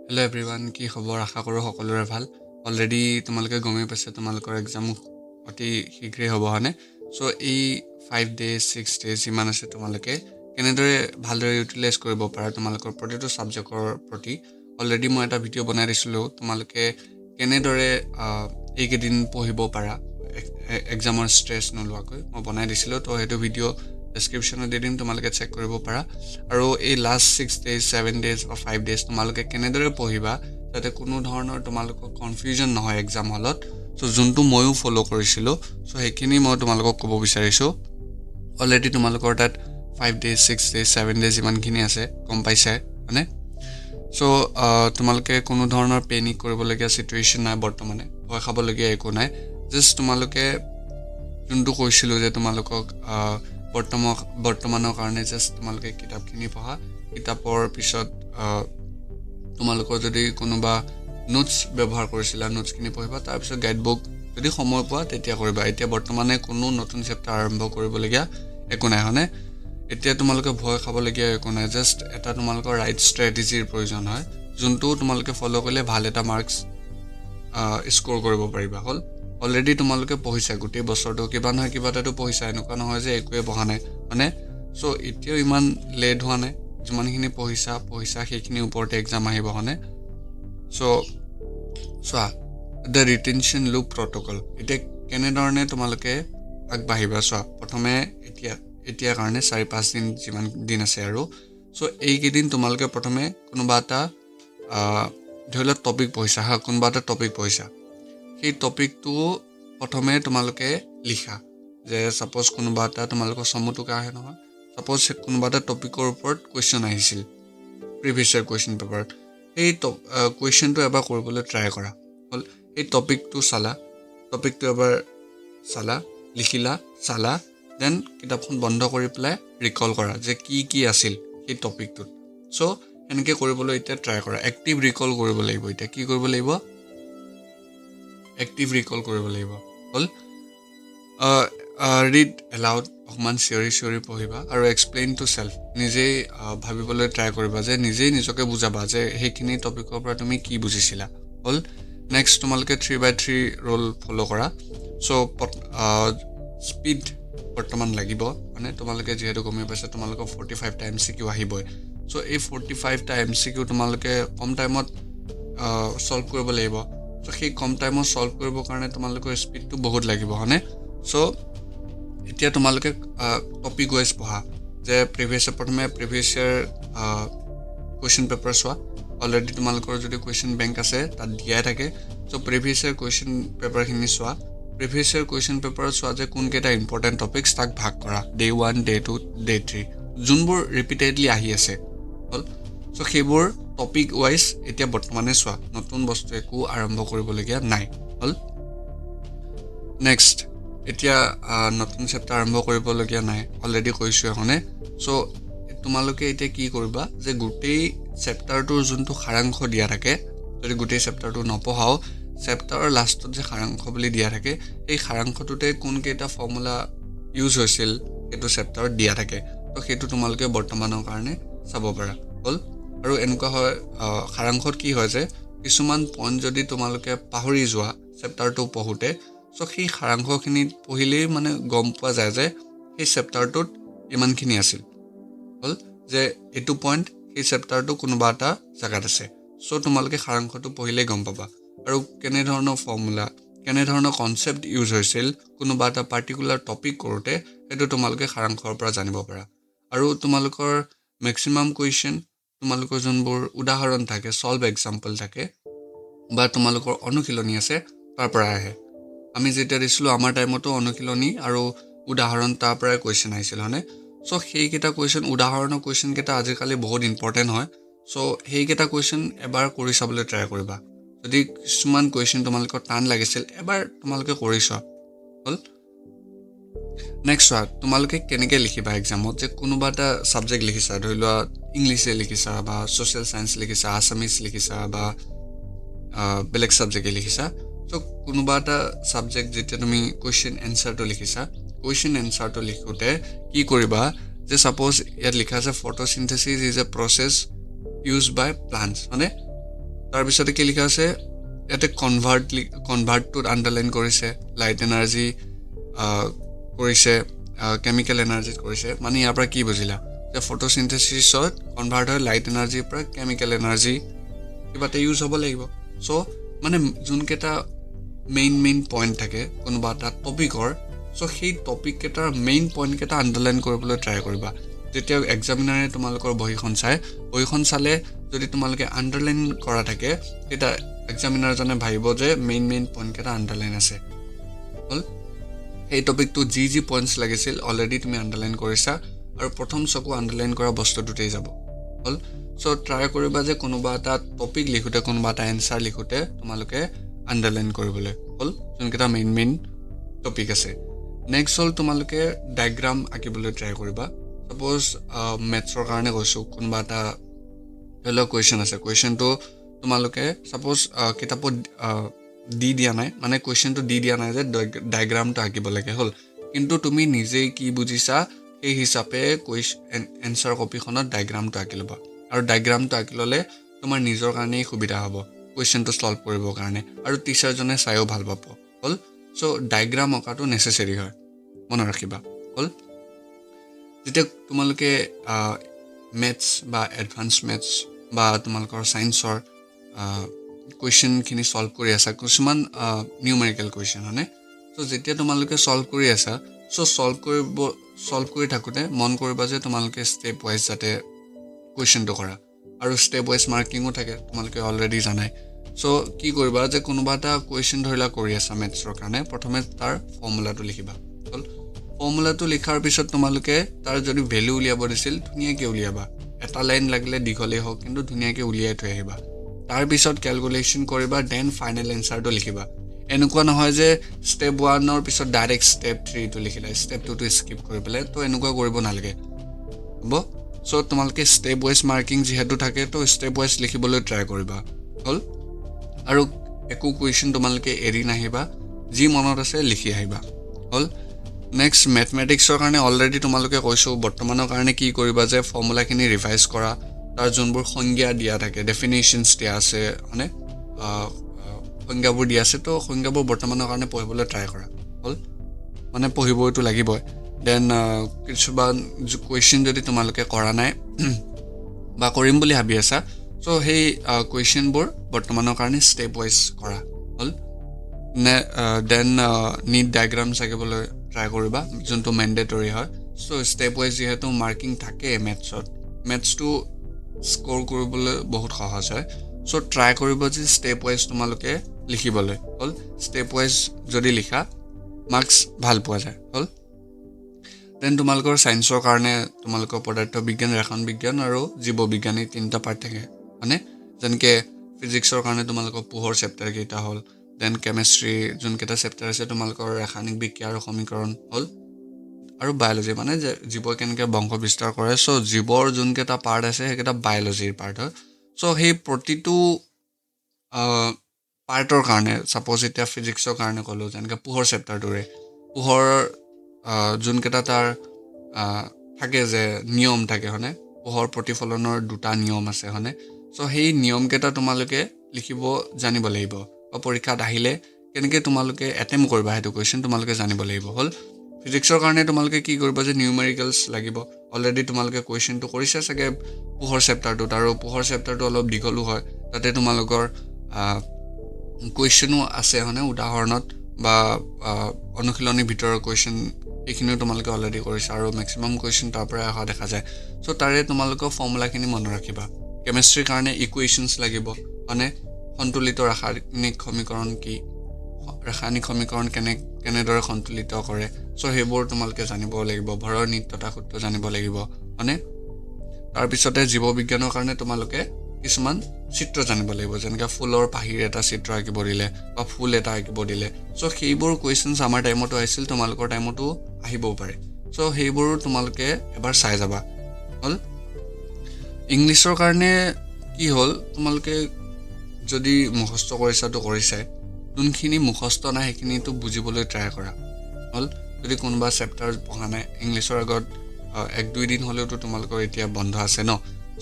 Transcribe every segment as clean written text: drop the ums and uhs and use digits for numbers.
Hello' everyone, কি খবৰ? আশা কৰোঁ সকলোৰে ভাল। অলৰেডি তোমালোকে গমেই পাইছে তোমালোকৰ এক্সাম অতি শীঘ্ৰেই হ'ব হয়নে? চ' এই 5 days 6 days যিমান আছে তোমালোকে কেনেদৰে ভালদৰে ইউটিলাইজ কৰিব পাৰা তোমালোকৰ প্ৰতিটো ছাবজেক্টৰ প্ৰতি। অলৰেডি মই এটা ভিডিঅ' বনাই দিছিলোঁ, তোমালোকে কেনেদৰে এইকেইদিন পঢ়িব পাৰা এক্সামৰ ষ্ট্ৰেছ নোলোৱাকৈ মই বনাই দিছিলোঁ। তো সেইটো ভিডিঅ' ডেছক্ৰিপশ্যনত দি দিম, তোমালোকে চেক কৰিব পাৰা। আৰু এই লাষ্ট 6 days 7 days বা 5 days তোমালোকে কেনেদৰে পঢ়িবা যাতে কোনো ধৰণৰ তোমালোকৰ কনফিউজন নহয় এক্সাম হলত। চ' যোনটো ময়ো ফ'ল' কৰিছিলোঁ, চ' সেইখিনি মই তোমালোকক ক'ব বিচাৰিছোঁ। অলৰেডি তোমালোকৰ তাত 5 days 6 days 7 days যিমানখিনি আছে গম পাইছে মানে। চ' তোমালোকে কোনো ধৰণৰ পেনিক কৰিবলগীয়া চিটুৱেশ্যন নাই বৰ্তমানে, ভয় খাবলগীয়া একো নাই। জাষ্ট তোমালোকে যোনটো কৈছিলোঁ যে তোমালোকক বৰ্তমানৰ কাৰণে জাষ্ট তোমালোকে কিতাপখিনি পঢ়া। কিতাপৰ পিছত তোমালোকৰ যদি কোনোবা নোটছ ব্যৱহাৰ কৰিছিলা, নোটছখিনি পঢ়িবা। তাৰপিছত গাইড বুক যদি সময় পোৱা তেতিয়া কৰিবা। এতিয়া বৰ্তমানে কোনো নতুন চেপ্টাৰ আৰম্ভ কৰিবলগীয়া একো নাই হয়নে? এতিয়া তোমালোকে ভয় খাবলগীয়া একো নাই। জাষ্ট এটা তোমালোকৰ ৰাইট ষ্ট্ৰেটেজিৰ প্ৰয়োজন হয়, যোনটো তোমালোকে ফ'ল' কৰিলে ভাল এটা মাৰ্কছ স্ক'ৰ কৰিব পাৰিবা। হ'ল অলৰেডি তোমালোকে পঢ়িছা গোটেই বছৰটো, কিবা নহয় কিবা এটাতো পঢ়িছা, এনেকুৱা নহয় যে একোৱে পঢ়া নাই মানে। চ' এতিয়াও ইমান লেট হোৱা নাই, যিমানখিনি পঢ়িছা সেইখিনিৰ ওপৰতে এক্সাম আহিব হয়নে? চ' চোৱা, দ্য ৰিটেনশ্যন লুপ প্ৰট'কল এতিয়া কেনেধৰণে তোমালোকে আগবাঢ়িবা। চোৱা, প্ৰথমে এতিয়া কাৰণে 4-5 দিন যিমান দিন আছে আৰু। চ' এইকেইদিন তোমালোকে প্ৰথমে কোনোবা এটা ধৰি লওক টপিক পঢ়িছা কোনোবা এটা টপিক পঢ়িছা, সেই টপিকটো প্ৰথমে তোমালোকে লিখা। যে ছাপ'জ কোনোবা এটা তোমালোকৰ চমুটোকা আহে নহয়, ছাপ'জ কোনোবা এটা টপিকৰ ওপৰত কুৱেশ্যন আহিছিল প্ৰিভিয়াছ ইয়াৰ কুৱেশ্যন পেপাৰত, সেই কুৱেশ্যনটো এবাৰ কৰিবলৈ ট্ৰাই কৰা। হ'ল সেই টপিকটো এবাৰ চালা, লিখিলা, চালা, দেন কিতাপখন বন্ধ কৰি পেলাই ৰিকল কৰা যে কি আছিল সেই টপিকটোত। চ' এনেকৈ কৰিবলৈ এতিয়া ট্ৰাই কৰা। এক্টিভ ৰিকল কৰিব লাগিব। এতিয়া কি কৰিব লাগিব? এক্টিভ ৰিকল কৰিব লাগিব। হ'ল ৰিড এলাউড, অকণমান চিঞৰি পঢ়িবা আৰু এক্সপ্লেইন টু চেল্ফ, নিজেই ভাবিবলৈ ট্ৰাই কৰিবা, যে নিজেই নিজকে বুজাবা যে সেইখিনি টপিকৰ পৰা তুমি কি বুজিছিলা। হ'ল নেক্সট তোমালোকে 3x3 ৰুল ফ'ল' কৰা। চ' স্পীড বৰ্তমান লাগিব মানে, তোমালোকে যিহেতু গমেই পাইছা তোমালোকৰ 45টা MCQ আহিবই। চ' এই 45টা MCQ তোমালোকে কম টাইমত ছল্ভ কৰিব লাগিব। চ' সেই কম টাইমত ছল্ভ কৰিবৰ কাৰণে তোমালোকৰ স্পীডটো বহুত লাগিব হয়নে? চ' এতিয়া তোমালোকে টপিক ৱাইজ পঢ়া, যে প্ৰথমে প্ৰিভিয়াছ ইয়াৰ কুৱেশ্যন পেপাৰ চোৱা। অলৰেডি তোমালোকৰ যদি কুৱেশ্যন বেংক আছে তাত দিয়াই থাকে। চ' প্ৰিভিয়াছ ইয়াৰ কুৱেশ্যন পেপাৰখিনি চোৱা। প্ৰিভিয়াছ ইয়াৰ কুৱেশ্যন পেপাৰত চোৱা যে কোনকেইটা ইম্পৰ্টেণ্ট টপিকছ তাক ভাগ কৰা, Day 1 Day 2 Day 3, যোনবোৰ ৰিপিটেডলি আহি আছে। হ'ল চ' সেইবোৰ টপিক ৱাইজ এতিয়া বৰ্তমানে চোৱা, নতুন বস্তু একো আৰম্ভ কৰিবলগীয়া নাই। হ'ল নেক্সট এতিয়া নতুন চেপ্টাৰ আৰম্ভ কৰিবলগীয়া নাই, অলৰেডি কৈছোঁ এখনে। চ' তোমালোকে এতিয়া কি কৰিবা যে গোটেই চেপ্টাৰটোৰ যোনটো সাৰাংশ দিয়া থাকে, যদি গোটেই চেপ্টাৰটো নপঢ়াও, চেপ্টাৰৰ লাষ্টত যে সাৰাংশ বুলি দিয়া থাকে, সেই সাৰাংশটোতে কোনকেইটা ফৰ্মুলা ইউজ হৈছিল সেইটো চেপ্টাৰত দিয়া থাকে। তো সেইটো তোমালোকে বৰ্তমানৰ কাৰণে চাব পাৰা। হ'ল আৰু এনেকুৱা হয় সাৰাংশত কি হয় যে কিছুমান পইণ্ট যদি তোমালোকে পাহৰি যোৱা চেপ্টাৰটো পঢ়োঁতে, চ' সেই সাৰাংশখিনি পঢ়িলেই মানে গম পোৱা যায় যে সেই চেপ্টাৰটোত ইমানখিনি আছিল। হ'ল যে এইটো পইণ্ট সেই চেপ্টাৰটো কোনোবা এটা জেগাত আছে। চ' তোমালোকে সাৰাংশটো পঢ়িলেই গম পাবা। আৰু কেনেধৰণৰ ফৰ্মুলা, কেনেধৰণৰ কনচেপ্ট ইউজ হৈছিল কোনোবা এটা পাৰ্টিকুলাৰ টপিক কৰোঁতে, সেইটো তোমালোকে সাৰাংশৰ পৰা জানিব পাৰা। আৰু তোমালোকৰ মেক্সিমাম কুৱেশ্যন তোমালোকৰ যোনবোৰ উদাহৰণ থাকে, ছল্ভ এক্সাম্পল থাকে, বা তোমালোকৰ অনুশীলনী আছে, তাৰ পৰাই আহে। আমি যেতিয়া দিছিলোঁ আমাৰ টাইমতো অনুশীলনী আৰু উদাহৰণ তাৰ পৰাই কুৱেশ্যন আহিছিল হয়নে? চ' সেইকেইটা কুৱেশ্যন, উদাহৰণৰ কুৱেশ্যনকেইটা আজিকালি বহুত ইম্পৰ্টেণ্ট হয়। চ' সেইকেইটা কুৱেশ্যন এবাৰ কৰি চাবলৈ ট্ৰাই কৰিবা। যদি কিছুমান কুৱেশ্যন তোমালোকৰ টান লাগিছিল, এবাৰ তোমালোকে কৰি চোৱা। হ'ল নেক্সট চোৱা, তোমালোকে কেনেকৈ লিখিবা এক্সামত। যে কোনোবা এটা ছাবজেক্ট লিখিছা, ধৰি লোৱা ইংলিছে লিখিছা বা ছ'চিয়েল ছায়েন্স লিখিছা, আছামিজ লিখিছা বা বেলেগ ছাবজেক্টে লিখিছা। চ' কোনোবা এটা ছাবজেক্ট যেতিয়া তুমি কুৱেশ্যন এনচাৰটো লিখিছা, কুৱেশ্যন এনচাৰটো লিখোঁতে কি কৰিবা যে ছাপ'জ ইয়াত লিখা আছে photosynthesis is a process use by plants হয়নে? তাৰপিছতে কি লিখা আছে ইয়াতে কনভাৰ্টটোত আণ্ডাৰলাইন কৰিছে লাইট এনাৰ্জি কৰিছে কেমিকেল এনাৰ্জিত কৰিছে মানে ইয়াৰ পৰা কি বুজিলা যে ফটোচিনথেচিছত কনভাৰ্ট হয় লাইট এনাৰ্জিৰ পৰা কেমিকেল এনাৰ্জি কিবা এটা ইউজ হ'ব লাগিব চ' মানে যোনকেইটা মেইন পইণ্ট থাকে কোনোবা এটা টপিকৰ চ' সেই টপিক কেইটাৰ মেইন পইণ্ট কেইটা আণ্ডাৰলাইন কৰিবলৈ ট্ৰাই কৰিবা যেতিয়া এক্সামিনাৰে তোমালোকৰ বহিখন চালে যদি তোমালোকে আণ্ডাৰলাইন কৰা থাকে তেতিয়া এক্সামিনাৰজনে ভাবিব যে মেইন পইণ্ট কেইটা আণ্ডাৰলাইন আছে হ'ল সেই টপিকটো যি পইণ্টছ লাগিছিল অলৰেডি তুমি আণ্ডাৰলাইন কৰিছা আৰু প্ৰথম চকু আণ্ডাৰলাইন কৰা বস্তুটোতেই যাব হ'ল চ' ট্ৰাই কৰিবা যে কোনোবা এটা টপিক লিখোঁতে কোনোবা এটা এনচাৰ লিখোঁতে তোমালোকে আণ্ডাৰলাইন কৰিবলৈ হ'ল যোনকেইটা মেইন টপিক আছে নেক্সট হ'ল তোমালোকে ডায়েগ্ৰাম আঁকিবলৈ ট্ৰাই কৰিবা ছাপ'জ মেথছৰ কাৰণে কৈছোঁ কোনোবা এটা ধৰি লওক কুৱেশ্যন আছে কুৱেশ্যনটো তোমালোকে ছাপ'জ কিতাপত দিয়া নাই মানে কুৱেশ্যনটো দিয়া নাই যে ডায়েগ্ৰামটো আঁকিব লাগে হ'ল কিন্তু তুমি নিজেই কি বুজিছা সেই হিচাপে এনচাৰ কপিখনত ডায়েগ্ৰামটো আঁকি ল'বা আৰু ডায়েগ্ৰামটো আঁকি ল'লে তোমাৰ নিজৰ কাৰণেই সুবিধা হ'ব কুৱেশ্যনটো ছল্ভ কৰিবৰ কাৰণে আৰু টিচাৰজনে চায়ো ভাল পাব হ'ল চ' ডায়েগ্ৰাম অঁকাটো নেচেচেৰী হয় মনত ৰাখিবা হ'ল যেতিয়া তোমালোকে মেথছ বা এডভান্স মেথছ বা তোমালোকৰ ছায়েন্সৰ কুৱেশ্যনখিনি ছল্ভ কৰি আছা কিছুমান নিউমেৰিকেল কুৱেশ্যন হয়নে চ' যেতিয়া তোমালোকে ছল্ভ কৰি আছা চ' ছল্ভ কৰি থাকোঁতে মন কৰিবা যে তোমালোকে ষ্টেপ ৱাইজ যাতে কুৱেশ্যনটো কৰা আৰু ষ্টেপ ৱাইজ মাৰ্কিঙো থাকে তোমালোকে অলৰেডি জানাই চ' কি কৰিবা যে কোনোবা এটা কুৱেশ্যন ধৰিলা কৰি আছা মেথছৰ কাৰণে প্ৰথমে তাৰ ফৰ্মুলাটো লিখিবা হ'ল ফৰ্মুলাটো লিখাৰ পিছত তোমালোকে তাৰ যদি ভেলু উলিয়াব দিছিল ধুনীয়াকৈ উলিয়াবা এটা লাইন লাগিলে দীঘলেই হওক কিন্তু ধুনীয়াকৈ উলিয়াই থৈ আহিবা তাৰপিছত কেলকুলেশ্যন কৰিবা দেন ফাইনেল এনচাৰটো লিখিবা এনেকুৱা নহয় যে ষ্টেপ 1ৰ পিছত ডাইৰেক্ট ষ্টেপ 3টো লিখিলা ষ্টেপ 2টো স্কিপ কৰি পেলাই তো এনেকুৱা কৰিব নালাগে হ'ব চ' তোমালোকে ষ্টেপ ৱাইজ মাৰ্কিং যিহেতু থাকে তো ষ্টেপ ৱাইজ লিখিবলৈ ট্ৰাই কৰিবা হ'ল আৰু একো কুৱেশ্যন তোমালোকে এৰি নাহিবা যি মনত আছে লিখি আহিবা হ'ল নেক্সট মেথমেটিক্সৰ কাৰণে অলৰেডি তোমালোকে কৈছোঁ বৰ্তমানৰ কাৰণে কি কৰিবা যে ফৰ্মুলাখিনি ৰিভাইজ কৰা তাৰ যোনবোৰ সংজ্ঞা দিয়া থাকে ডেফিনেশ্যনছ দিয়া আছে মানে সংজ্ঞাবোৰ দিয়া আছে তো সংজ্ঞাবোৰ বৰ্তমানৰ কাৰণে পঢ়িবলৈ ট্ৰাই কৰা হ'ল মানে পঢ়িবইতো লাগিবই দেন কিছুমান কুৱেশ্যন যদি তোমালোকে কৰা নাই বা কৰিম বুলি ভাবি আছা চ' সেই কুৱেশ্যনবোৰ বৰ্তমানৰ কাৰণে ষ্টেপ ৱাইজ কৰা হ'ল দেন নিট ডায়েগ্ৰাম আঁকিবলৈ ট্ৰাই কৰিবা যোনটো মেণ্ডেটৰী হয় চ' ষ্টেপ ৱাইজ যিহেতু মাৰ্কিং থাকে মেথছটো স্ক'ৰ কৰিবলৈ বহুত সহজ হয় চ' ট্ৰাই কৰিব যে ষ্টেপ ৱাইজ তোমালোকে লিখিবলৈ হ'ল ষ্টেপ ৱাইজ যদি লিখা মাৰ্কছ ভাল পোৱা যায় হ'ল দেন তোমালোকৰ ছায়েন্সৰ কাৰণে তোমালোকৰ পদাৰ্থ বিজ্ঞান ৰসায়ন বিজ্ঞান আৰু জীৱ বিজ্ঞানী 3টা পাৰ্ট থাকে মানে যেনেকৈ ফিজিক্সৰ কাৰণে তোমালোকৰ পোহৰ চেপ্টাৰ কেইটা হ'ল দেন কেমেষ্ট্ৰি যোনকেইটা চেপ্টাৰ আছে তোমালোকৰ ৰাসায়নিক বিক্ৰিয়া আৰু সমীকৰণ হ'ল আৰু বায়'লজি মানে যে জীৱই কেনেকৈ বংশ বিস্তাৰ কৰে চ' জীৱৰ যোনকেইটা পাৰ্ট আছে সেইকেইটা বায়'লজিৰ পাৰ্ট হয় চ' সেই প্ৰতিটো পাৰ্টৰ কাৰণে ছাপ'জ এতিয়া ফিজিক্সৰ কাৰণে ক'লোঁ যেনেকৈ পোহৰ চেপ্টাৰটোৰে পোহৰৰ যোনকেইটা তাৰ থাকে যে নিয়ম থাকে হয়নে পোহৰ প্ৰতিফলনৰ 2টা নিয়ম আছে হয়নে চ' সেই নিয়মকেইটা তোমালোকে লিখিব জানিব লাগিব বা পৰীক্ষাত আহিলে কেনেকৈ তোমালোকে এটেম্প কৰিবা সেইটো কুৱেশ্যন তোমালোকে জানিব লাগিব হ'ল ফিজিক্সৰ কাৰণে তোমালোকে কি কৰিবা যে নিউমেৰিকেলছ লাগিব অলৰেডি তোমালোকে কুৱেশ্যনটো কৰিছা চাগে পোহৰ চেপ্টাৰটোত আৰু পোহৰ চেপ্টাৰটো অলপ দীঘলো হয় তাতে তোমালোকৰ কুৱেশ্যনো আছে হয়নে উদাহৰণত বা অনুশীলনীৰ ভিতৰৰ কুৱেশ্যন এইখিনিও তোমালোকে অলৰেডি কৰিছা আৰু মেক্সিমাম কুৱেশ্যন তাৰ পৰাই অহা দেখা যায় চ' তাৰে তোমালোকৰ ফৰ্মুলাখিনি মনত ৰাখিবা কেমেষ্ট্ৰিৰ কাৰণে ইকুৱেশ্যনছ লাগিব মানে সন্তুলিত ৰাসায়নিক সমীকৰণ কি ৰাসায়নিক সমীকৰণ কেনেদৰে সন্তুলিত কৰে চ' সেইবোৰ তোমালোকে জানিব লাগিব ভৰৰ নিত্যতা সূত্ৰ জানিব লাগিব মানে তাৰপিছতে জীৱ বিজ্ঞানৰ কাৰণে তোমালোকে কিছুমান চিত্ৰ জানিব লাগিব যেনেকৈ ফুলৰ পাহিৰ এটা চিত্ৰ আঁকিব দিলে বা ফুল এটা আঁকিব দিলে চ' সেইবোৰ কুৱেশ্যনছ আমাৰ টাইমতো আহিছিল তোমালোকৰ টাইমতো আহিবও পাৰে চ' সেইবোৰো তোমালোকে এবাৰ চাই যাবা হ'ল ইংলিছৰ কাৰণে কি হ'ল তোমালোকে যদি মুখস্থ কৰিছাতো কৰিছাই যোনখিনি মুখস্থ নাই সেইখিনিতো বুজিবলৈ ট্ৰাই কৰা হ'ল যদি কোনোবা চেপ্টাৰ পঢ়া নাই ইংলিছৰ আগত 1-2 দিন হ'লেওতো তোমালোকৰ এতিয়া বন্ধ আছে ন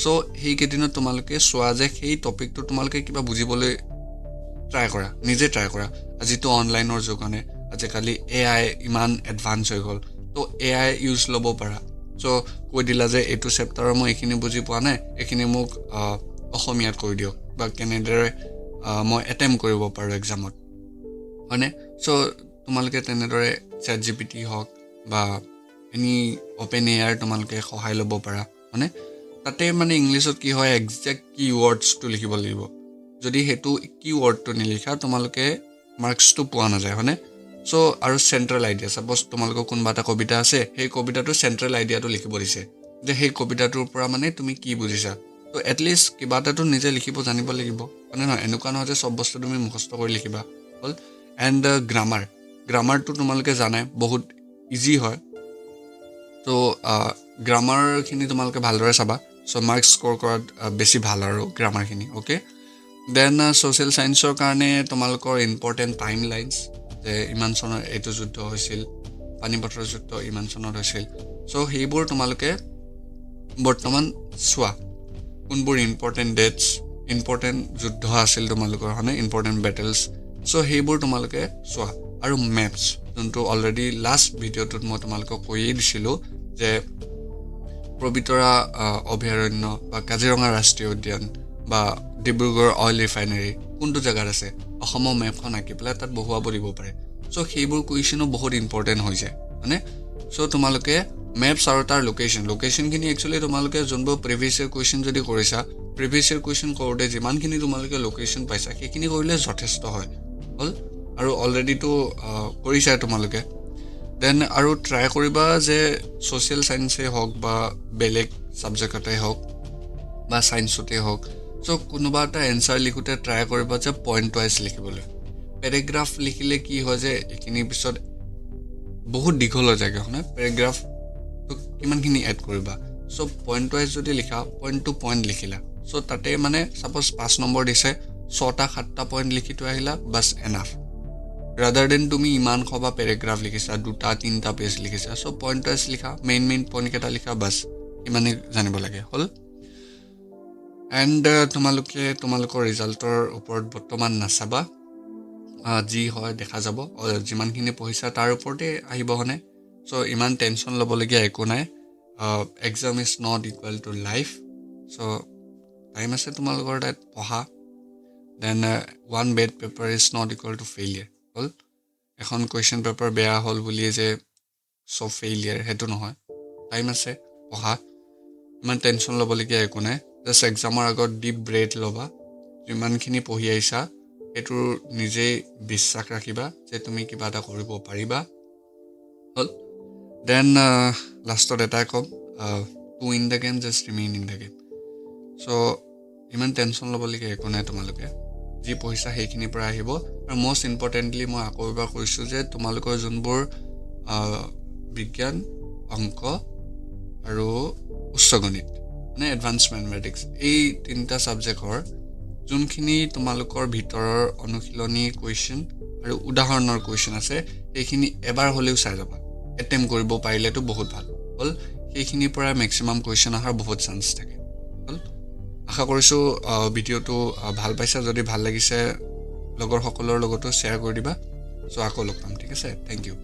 চ' সেইকেইদিনত তোমালোকে চোৱা যে সেই টপিকটো তোমালোকে কিবা বুজিবলৈ ট্ৰাই কৰা, নিজে ট্ৰাই কৰা। যিটো অনলাইনৰ যোগনে আজিকালি AI ইমান এডভান্স হৈ গ'ল, তো AI ইউজ ল'ব পাৰা। চ' কৈ দিলা যে এইটো চেপ্টাৰৰ মই এইখিনি বুজি পোৱা নাই, এইখিনি মোক অসমীয়াত কৈ দিয়ক, বা কেনেদৰে মই এটেম্প কৰিব পাৰোঁ এক্সামত, হয়নে? চ' তোমালোকে তেনেদৰে ChatGPT হওক বা এনি OpenAI তোমালোকে সহায় ল'ব পাৰা, হয়নে? তাতে মানে ইংলিছত কি হয়, একজেক্ট কিৱৰ্ডছটো লিখিব লাগিব। যদি সেইটো কিৱৰ্ডটো নিলিখা তোমালোকে মাৰ্কছটো পোৱা নাযায়, হয়নে? চ' আৰু চেণ্ট্ৰেল আইডিয়া, ছাপ'জ তোমালোকৰ কোনোবা এটা কবিতা আছে, সেই কবিতাটো চেণ্ট্ৰেল আইডিয়াটো লিখিব দিছে, যে সেই কবিতাটোৰ পৰা মানে তুমি কি বুজিছা। তো এটলিষ্ট কিবা এটাতো নিজে লিখিব জানিব লাগিব, হয়নে নহয়? এনেকুৱা নহয় যে চব বস্তু তুমি মুখস্থ কৰি লিখিবা, হ'ল। এণ্ড গ্ৰামাৰটো তোমালোকে জানাই বহুত ইজি হয়। তো গ্ৰামাৰখিনি তোমালোকে ভালদৰে চাবা। চ' মাৰ্কছ স্ক'ৰ কৰাত বেছি ভাল আৰু গ্ৰামাৰখিনি, অ'কে। দেন ছ'চিয়েল ছায়েন্সৰ কাৰণে তোমালোকৰ ইম্পৰ্টেণ্ট টাইম লাইনছ, যে ইমান চনত এইটো যুদ্ধ হৈছিল, পানীপথৰ যুদ্ধ ইমান চনত হৈছিল। চ' সেইবোৰ তোমালোকে বৰ্তমান চোৱা, কোনবোৰ ইম্পৰ্টেণ্ট ডেটছ, ইম্পৰ্টেণ্ট যুদ্ধ আছিল তোমালোকৰ, হয়নে? Important battles. চ' সেইবোৰ তোমালোকে চোৱা। আৰু মেপছ, যোনটো অলৰেডি লাষ্ট ভিডিঅ'টোত মই তোমালোকক কৈয়ে দিছিলোঁ যে পবিতৰা অভয়াৰণ্য বা কাজিৰঙা ৰাষ্ট্ৰীয় উদ্যান বা ডিব্ৰুগড় অইল ৰিফাইনেৰী কোনটো জেগাত আছে, অসমৰ মেপখন আঁকি পেলাই তাত বহুৱাব দিব পাৰে। চ' সেইবোৰ কুৱেশ্যনো বহুত ইম্পৰ্টেণ্ট হৈ যায়, হয়নে? চ' তোমালোকে মেপছ আৰু তাৰ লোকেশ্যনখিনি একচুৱেলি তোমালোকে যোনবোৰ প্ৰিভিয়াছ ইয়েৰ কুৱেশ্যন যদি কৰিছা, প্ৰিভিয়াছ ইয়েৰ কুৱেশ্যন কৰোঁতে যিমানখিনি তোমালোকে লোকেশ্যন পাইছা সেইখিনি কৰিলে যথেষ্ট হয়, হ'ল। আৰু অলৰেডিটো কৰিছাই তোমালোকে। দেন আৰু ট্ৰাই কৰিবা যে ছ'চিয়েল ছায়েন্সেই হওক বা বেলেগ ছাবজেক্টতেই হওক বা ছায়েন্সতেই হওক, চ' কোনোবা এটা এনচাৰ লিখোঁতে ট্ৰাই কৰিবা যে পইণ্ট ৱাইজ লিখিবলৈ। পেৰেগ্ৰাফ লিখিলে কি হয় যে এইখিনিৰ পিছত বহুত দীঘল হৈ যায়গৈ, হয়নে? পেৰেগ্ৰাফটো কিমানখিনি এড কৰিবা। চ' পইণ্ট ৱাইজ যদি লিখা, পইণ্ট টু পইণ্ট লিখিলা, চ' তাতে মানে ছাপ'জ 5 নম্বৰ দিছে, 6-7টা পইণ্ট লিখি থৈ আহিলা, বাছ এনাফ। ৰাদাৰ দেন তুমি ইমান সবা পেৰেগ্ৰাফ লিখিছা, 2-3টা পেজ লিখিছা, চ' পইণ্ট ৱাইজ লিখা, মেইন পইণ্টকেইটা লিখা, বাছ ইমানেই জানিব লাগে, হ'ল। এণ্ড তোমালোকে তোমালোকৰ ৰিজাল্টৰ ওপৰত বৰ্তমান নাচাবা, যি হয় দেখা যাব। যিমানখিনি পঢ়িছা তাৰ ওপৰতে আহিব, হয়নে? চ' ইমান টেনশ্যন ল'বলগীয়া একো নাই। Exam is not equal to life. So' time আছে তোমালোকৰ তাত পঢ়া। Then 1 bad paper is not equal to failure, হ'ল। এখন কুৱেশ্যন পেপাৰ বেয়া হ'ল বুলিয়ে যে চব ফেইলিয়াৰ, সেইটো নহয়। টাইম আছে, পঢ়া। ইমান টেনশ্যন ল'বলগীয়া একো নাই। জাষ্ট এক্সামৰ আগত ডিপ ব্ৰেথ ল'বা, যিমানখিনি পঢ়ি আহিছা সেইটো নিজেই বিশ্বাস ৰাখিবা যে তুমি কিবা এটা কৰিব পাৰিবা, হ'ল। দেন লাষ্টত এটাই ক'ম, to in the game just remain in the game. So' ইমান টেনশ্যন ল'বলগীয়া একো নাই, তোমালোকে যি পঢ়িছা সেইখিনিৰ পৰা আহিব। আৰু মষ্ট ইম্পৰ্টেণ্টলি মই আকৌ এবাৰ কৈছোঁ যে তোমালোকৰ যোনবোৰ বিজ্ঞান, অংক আৰু উচ্চ গণিত, মানে এডভান্স মেথমেটিক্স, এই 3টা ছাবজেক্টৰ যোনখিনি তোমালোকৰ ভিতৰৰ অনুশীলনী কুৱেশ্যন আৰু উদাহৰণৰ কুৱেশ্যন আছে, সেইখিনি এবাৰ হ'লেও চাই যাবা। এটেম্প কৰিব পাৰিলেতো বহুত ভাল, হ'ল। সেইখিনিৰ পৰা মেক্সিমাম কুৱেশ্যন অহাৰ বহুত চান্স থাকে, হ'ল। আশা কৰিছোঁ ভিডিঅ'টো ভাল পাইছা। যদি ভাল লাগিছে লগৰসকলৰ লগতো শ্বেয়াৰ কৰি দিবা। চ' আকৌ লগ পাম, ঠিক আছে? Thank U.